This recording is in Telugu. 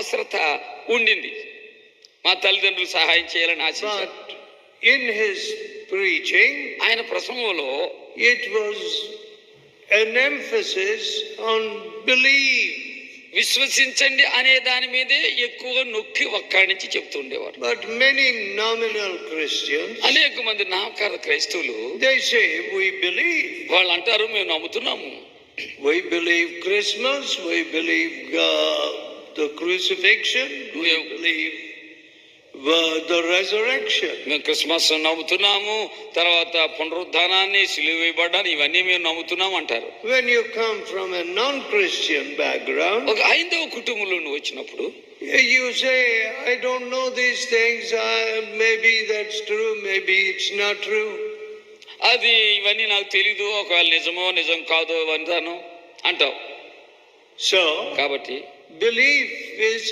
అవసరత ఉండింది. మా తల్లిదండ్రులు సహాయం చేయాలని ఆశించారు. In his preaching, ఆయన ప్రసంగంలో it was an emphasis on belief. విశ్వసించండి అనే దాని మీదే ఎక్కువ నొక్కి ఒక్కడించి చెప్తుండేవారు. But many nominal Christians, అనేక మంది నామకార క్రైస్తవులు, they say we believe. వాళ్ళు అంటారు మేము నమ్ముతున్నాము. We believe Christmas, we believe the crucifixion, we believe the resurrection. మేము క్రిస్మస్ నమ్ముతున్నాము, తర్వాత పునరుద్ధానాన్ని, సిలువ వేయబడ్డాన్ని, ఇవన్నీ మేము నమ్ముతున్నాము అంటారు. When you come from a non-Christian background, ఒక హైందవ కుటుంబంలో నువ్వు వచ్చినప్పుడు you say, I don't know these things, maybe that's true, maybe it's not true. అది ఇవన్నీ నాకు తెలీదు, ఒకవేళ నిజమో నిజం కాదో అంటాను అంటావు. So కాబట్టి belief is